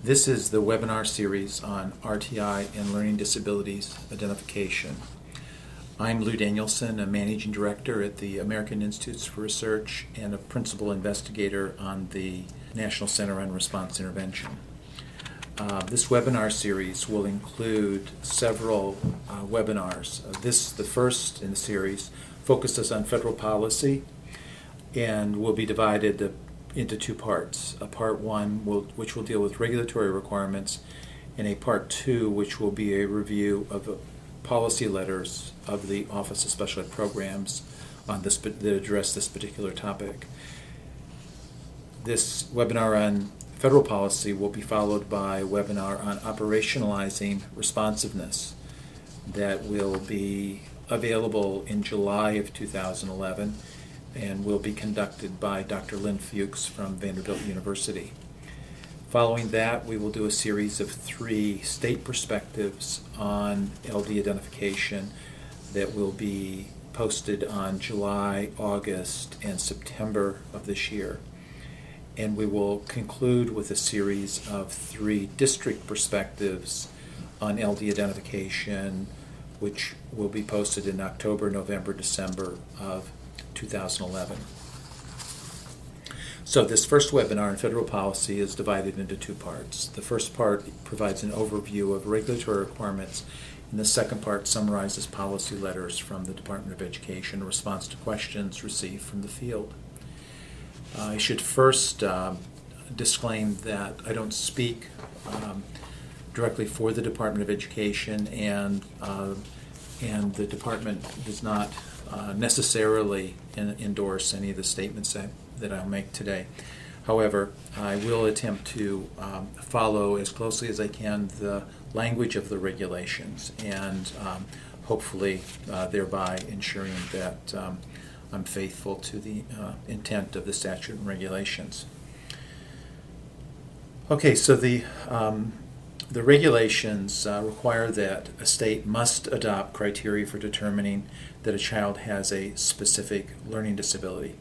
This is the webinar series on RTI and learning disabilities identification. I'm Lou Danielson, a Managing Director at the American Institutes for Research and a Principal Investigator on the National Center on Response Intervention. This webinar series will include several webinars. The first in the series, focuses on federal policy and will be divided into two parts. A part one, which will deal with regulatory requirements, and a part two, which will be a review of policy letters of the Office of Special Ed Programs that address this particular topic. This webinar on federal policy will be followed by a webinar on operationalizing responsiveness that will be available in July of 2011 and will be conducted by Dr. Lynn Fuchs from Vanderbilt University. Following that, we will do a series of 3 state perspectives on LD identification that will be posted on July, August, and September of this year. And we will conclude with a series of 3 district perspectives on LD identification, which will be posted in October, November, December of 2011. So this first webinar on federal policy is divided into 2 parts. The first part provides an overview of regulatory requirements, and the second part summarizes policy letters from the Department of Education in response to questions received from the field. I should first disclaim that I don't speak directly for the Department of Education, and the department does not necessarily endorse any of the statements that I'll make today. However, I will attempt to follow as closely as I can the language of the regulations and hopefully thereby ensuring that I'm faithful to the intent of the statute and regulations. Okay, so the regulations require that a state must adopt criteria for determining that a child has a specific learning disability.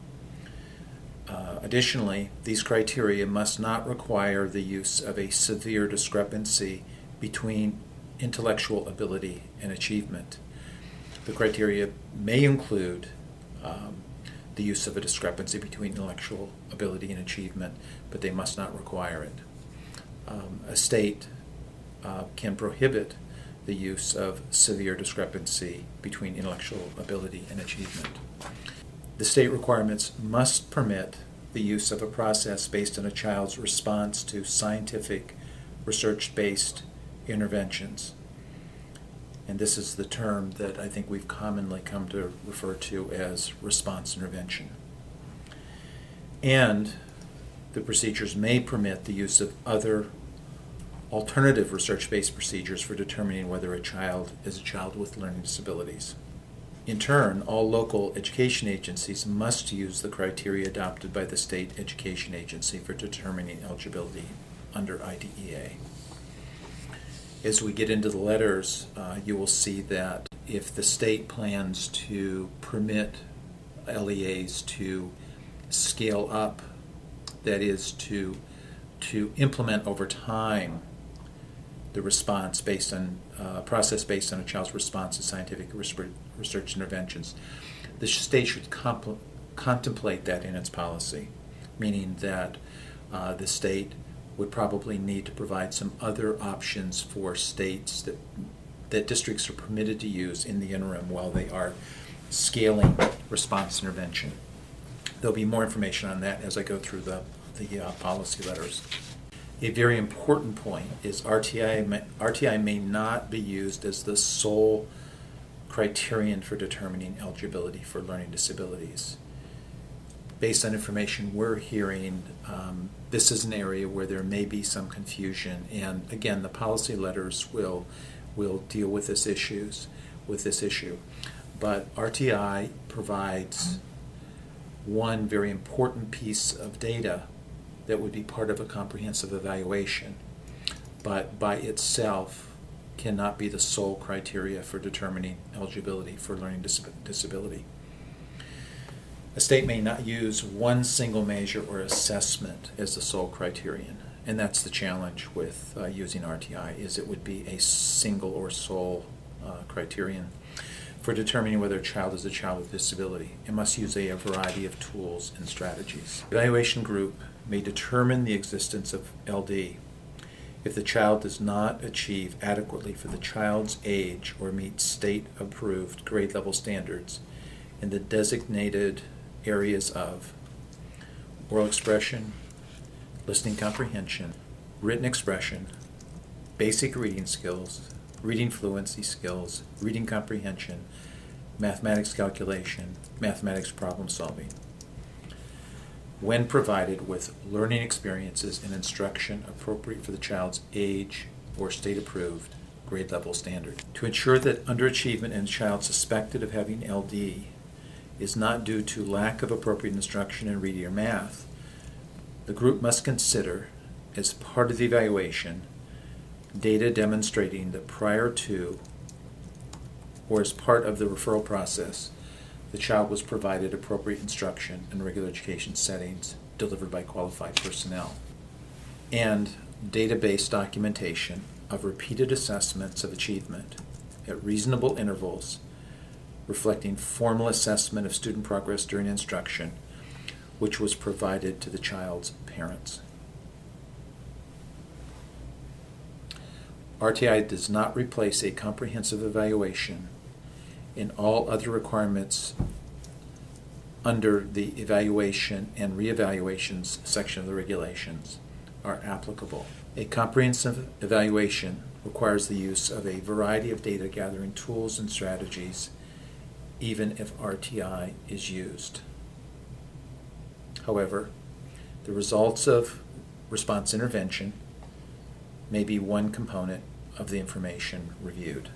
Additionally, these criteria must not require the use of a severe discrepancy between intellectual ability and achievement. The criteria may include the use of a discrepancy between intellectual ability and achievement, but they must not require it. A state can prohibit the use of severe discrepancy between intellectual ability and achievement. The state requirements must permit the use of a process based on a child's response to scientific, research-based interventions. And this is the term that I think we've commonly come to refer to as response intervention. And the procedures may permit the use of other alternative research-based procedures for determining whether a child is a child with learning disabilities. In turn, all local education agencies must use the criteria adopted by the state education agency for determining eligibility under IDEA. As we get into the letters, you will see that if the state plans to permit LEAs to scale up, that is to implement over time the response based on process based on a child's response to scientific research interventions, the state should contemplate that in its policy, meaning that the state would probably need to provide some other options for states that districts are permitted to use in the interim while they are scaling response intervention. There'll be more information on that as I go through the policy letters. A very important point is RTI may not be used as the sole criterion for determining eligibility for learning disabilities. Based on information we're hearing, this is an area where there may be some confusion, and again, the policy letters will deal with this issue. But RTI provides one very important piece of data that would be part of a comprehensive evaluation, but by itself cannot be the sole criteria for determining eligibility for learning disability. A state may not use one single measure or assessment as the sole criterion, And that's the challenge with using RTI, is it would be a single or sole criterion for determining whether a child is a child with disability. It must use a variety of tools and strategies. The evaluation group may determine the existence of LD if the child does not achieve adequately for the child's age or meet state-approved grade level standards in the designated areas of oral expression, listening comprehension, written expression, basic reading skills, reading fluency skills, reading comprehension, mathematics calculation, mathematics problem solving, when provided with learning experiences and instruction appropriate for the child's age or state-approved grade level standard. To ensure that underachievement in a child suspected of having LD is not due to lack of appropriate instruction in reading or math, the group must consider, as part of the evaluation, data demonstrating that prior to or as part of the referral process, the child was provided appropriate instruction in regular education settings delivered by qualified personnel, and data-based documentation of repeated assessments of achievement at reasonable intervals reflecting formal assessment of student progress during instruction, which was provided to the child's parents. RTI does not replace a comprehensive evaluation, and all other requirements under the evaluation and reevaluations section of the regulations are applicable. A comprehensive evaluation requires the use of a variety of data gathering tools and strategies, even if RTI is used. However, the results of response intervention may be one component of the information reviewed.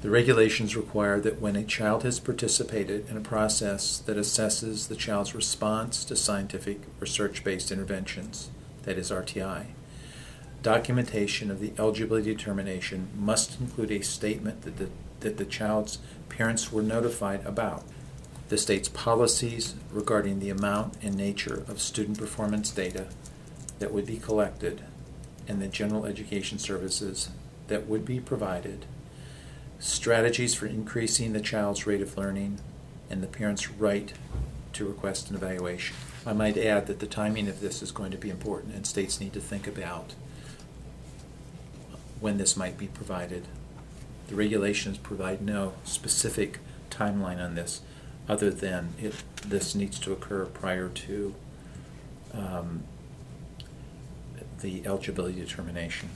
The regulations require that when a child has participated in a process that assesses the child's response to scientific research-based interventions, that is RTI, documentation of the eligibility determination must include a statement that the child's parents were notified about the state's policies regarding the amount and nature of student performance data that would be collected and the general education services that would be provided, strategies for increasing the child's rate of learning, and the parent's right to request an evaluation. I might add that the timing of this is going to be important, and states need to think about when this might be provided. The regulations provide no specific timeline on this, other than this needs to occur prior to the eligibility determination.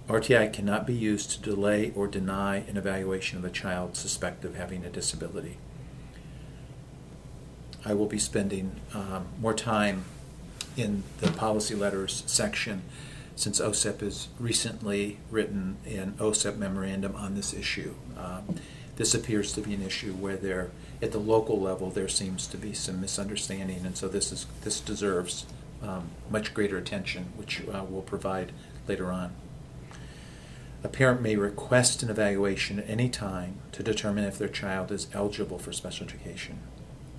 RTI cannot be used to delay or deny an evaluation of a child suspected of having a disability. I will be spending more time in the policy letters section, since OSEP has recently written an OSEP memorandum on this issue. This appears to be an issue where at the local level there seems to be some misunderstanding, and so this deserves much greater attention, which we'll provide later on. A parent may request an evaluation at any time to determine if their child is eligible for special education,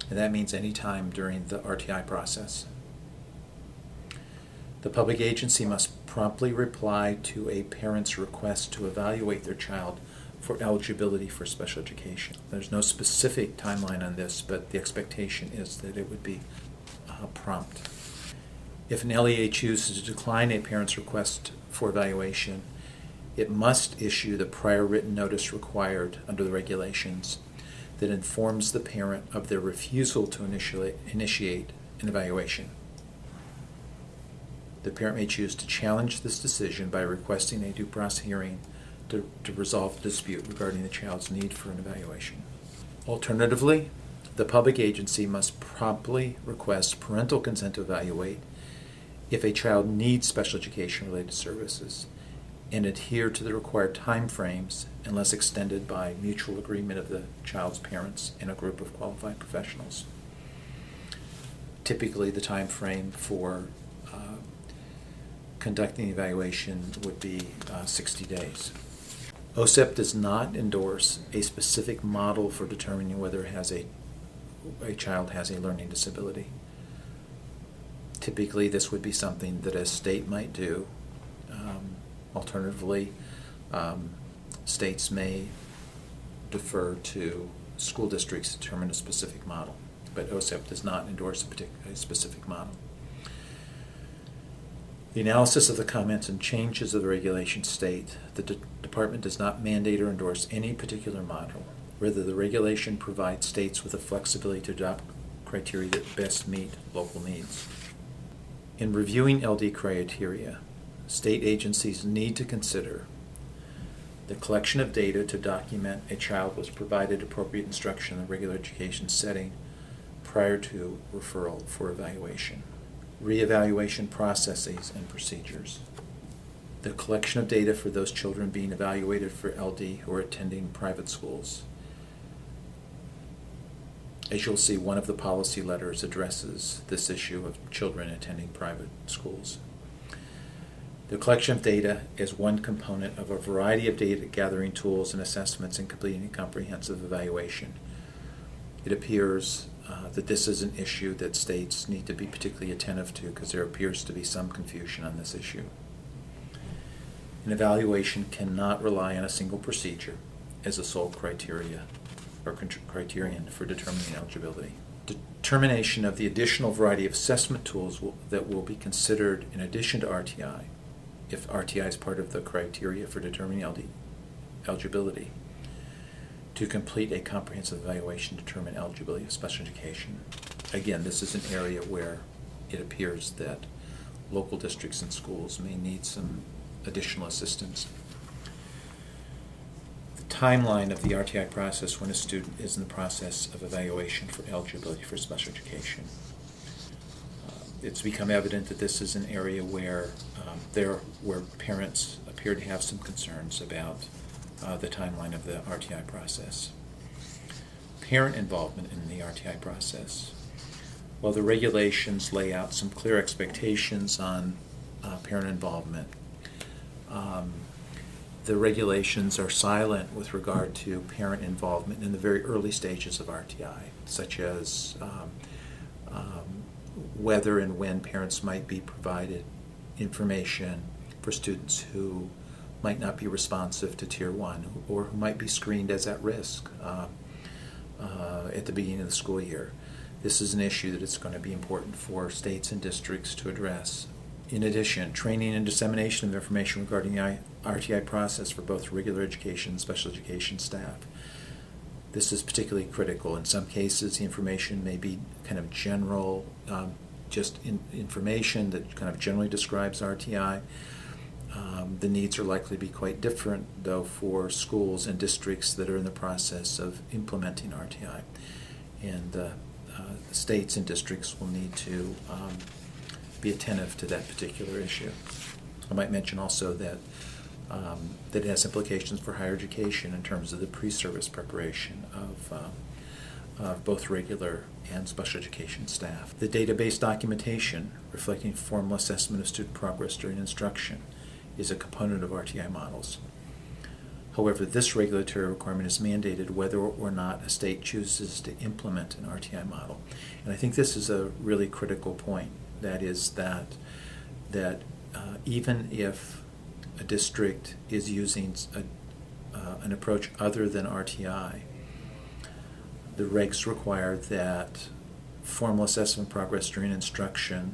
and that means any time during the RTI process. The public agency must promptly reply to a parent's request to evaluate their child for eligibility for special education. There's no specific timeline on this, but the expectation is that it would be prompt. If an LEA chooses to decline a parent's request for evaluation, it must issue the prior written notice required under the regulations that informs the parent of their refusal to initiate an evaluation. The parent may choose to challenge this decision by requesting a due process hearing to resolve the dispute regarding the child's need for an evaluation. Alternatively, the public agency must promptly request parental consent to evaluate if a child needs special education-related services and adhere to the required time frames unless extended by mutual agreement of the child's parents and a group of qualified professionals. Typically, the time frame for conducting the evaluation would be 60 days. OSEP does not endorse a specific model for determining whether a child has a learning disability. Typically, this would be something that a state might do. Alternatively, states may defer to school districts to determine a specific model, but OSEP does not endorse a specific model. The analysis of the comments and changes of the regulations state that the department does not mandate or endorse any particular model. Rather, the regulation provides states with the flexibility to adopt criteria that best meet local needs. In reviewing LD criteria, state agencies need to consider the collection of data to document a child was provided appropriate instruction in a regular education setting prior to referral for evaluation. Reevaluation processes and procedures. The collection of data for those children being evaluated for LD who are attending private schools. As you'll see, one of the policy letters addresses this issue of children attending private schools. The collection of data is one component of a variety of data gathering tools and assessments in completing a comprehensive evaluation. It appears that this is an issue that states need to be particularly attentive to because there appears to be some confusion on this issue. An evaluation cannot rely on a single procedure as a sole criteria or criterion for determining eligibility. Determination of the additional variety of assessment tools that will be considered in addition to RTI, if RTI is part of the criteria for determining eligibility, to complete a comprehensive evaluation to determine eligibility of special education. Again, this is an area where it appears that local districts and schools may need some additional assistance. The timeline of the RTI process when a student is in the process of evaluation for eligibility for special education. It's become evident that this is an area where where parents appear to have some concerns about the timeline of the RTI process. Parent involvement in the RTI process. While the regulations lay out some clear expectations on parent involvement, the regulations are silent with regard to parent involvement in the very early stages of RTI, such as whether and when parents might be provided information for students who might not be responsive to Tier 1 or who might be screened as at risk at the beginning of the school year. This is an issue that is going to be important for states and districts to address. In addition, training and dissemination of information regarding the RTI process for both regular education and special education staff. This is particularly critical. In some cases, the information may be kind of general, information that kind of generally describes RTI. The needs are likely to be quite different, though, for schools and districts that are in the process of implementing RTI. And states and districts will need to be attentive to that particular issue. I might mention also that it has implications for higher education in terms of the pre-service preparation of both regular and special education staff. The database documentation reflecting formal assessment of student progress during instruction is a component of RTI models. However, this regulatory requirement is mandated whether or not a state chooses to implement an RTI model. And I think this is a really critical point. That is that even if a district is using an approach other than RTI, the regs require that formal assessment progress during instruction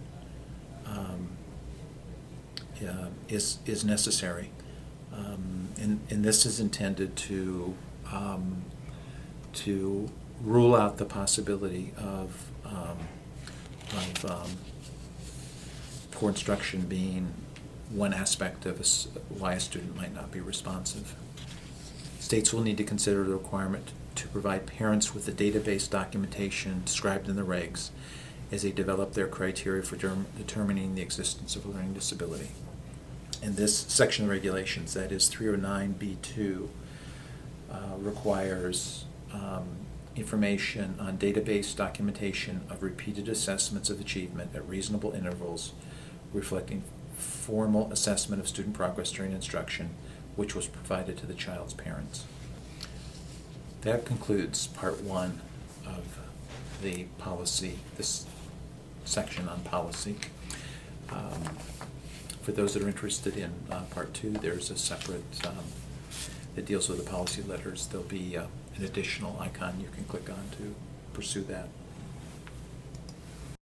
is necessary, and this is intended to rule out the possibility of poor instruction being one aspect of why a student might not be responsive. States will need to consider the requirement to provide parents with the database documentation described in the regs as they develop their criteria for determining the existence of a learning disability. And this section of regulations, that is 309B2, requires information on database documentation of repeated assessments of achievement at reasonable intervals reflecting formal assessment of student progress during instruction, which was provided to the child's parents. That concludes part one of the policy, this section on policy. For those that are interested in Part 2, there's a separate that deals with the policy letters. There'll be an additional icon you can click on to pursue that.